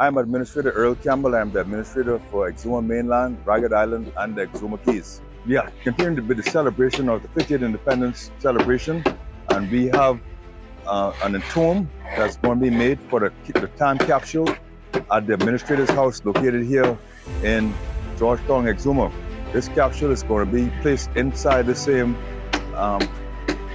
I'm Administrator Earl Campbell. I'm the administrator for Exuma Mainland, Ragged Island, and the Exuma Keys. We are continuing with the celebration of the 50th Independence celebration, and we have an entomb that's going to be made for the time capsule at the administrator's house located here in Georgetown, Exuma. This capsule is going to be placed inside the same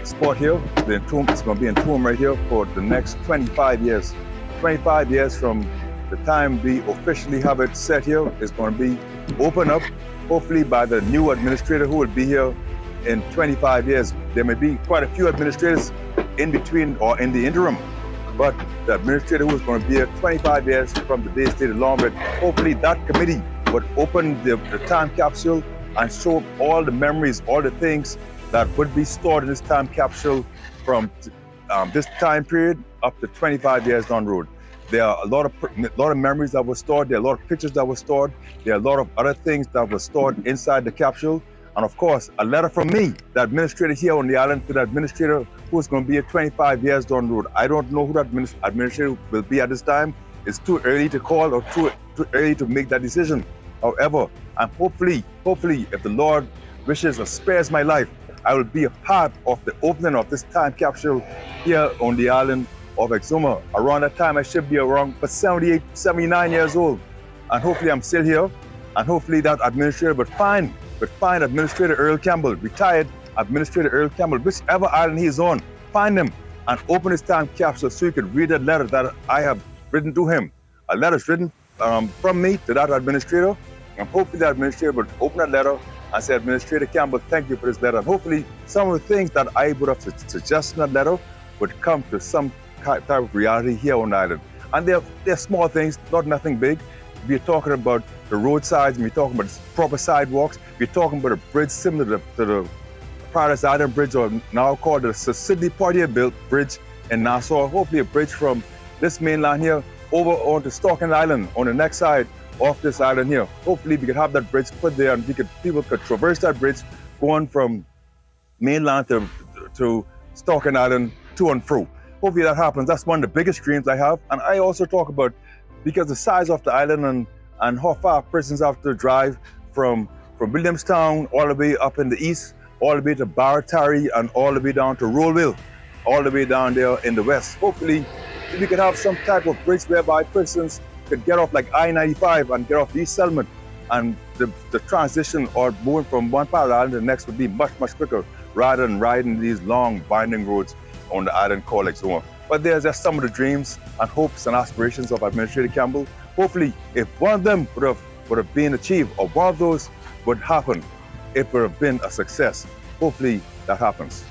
spot here. The entomb is going to be entombed right here for the next 25 years. 25 years from the time we officially have it set here is going to be opened up, hopefully by the new administrator who will be here in 25 years. There may be quite a few administrators in between or in the interim, but the administrator who is going to be here 25 years from the day stated along with, hopefully that committee would open the time capsule and show all the memories, all the things that would be stored in this time capsule from this time period up to 25 years down the road. There are a lot of memories that were stored. There are a lot of pictures that were stored. There are a lot of other things that were stored inside the capsule. And of course, a letter from me, the administrator here on the island, to the administrator who's going to be here 25 years down the road. I don't know who that administrator will be at this time. It's too early to call or too early to make that decision. However, and hopefully, if the Lord wishes or spares my life, I will be a part of the opening of this time capsule here on the island of Exuma. Around that time, I should be around 78, 79 years old. And hopefully I'm still here. And hopefully that administrator would find Administrator Earl Campbell, retired Administrator Earl Campbell, whichever island he's on, find him and open his time capsule so he could read that letter that I have written to him. A letter is written from me to that administrator. And hopefully the administrator would open that letter and say, Administrator Campbell, thank you for this letter. And hopefully some of the things that I would have suggested in that letter would come to some type of reality here on the island. And they're small things, nothing big. We're talking about the roadsides, we're talking about proper sidewalks, we're talking about a bridge similar to the Paradise Island Bridge, or now called the Sidney Poitier built bridge in Nassau. Hopefully a bridge from this mainland here over onto Stockton Island on the next side of this island here. Hopefully we could have that bridge put there and people could traverse that bridge going from mainland to Stockton Island to and fro. Hopefully that happens. That's one of the biggest dreams I have. And I also talk about, because the size of the island and how far persons have to drive from Williamstown all the way up in the east, all the way to Barratari, and all the way down to Rollville, all the way down there in the west. Hopefully we could have some type of bridge whereby persons could get off like I-95 and get off the East Settlement, and the transition or moving from one part of the island to the next would be much quicker rather than riding these long winding roads on the island called Exuma. But there's just some of the dreams and hopes and aspirations of Administrator Campbell. Hopefully, if one of them would have been achieved, or one of those would happen, it would have been a success. Hopefully that happens.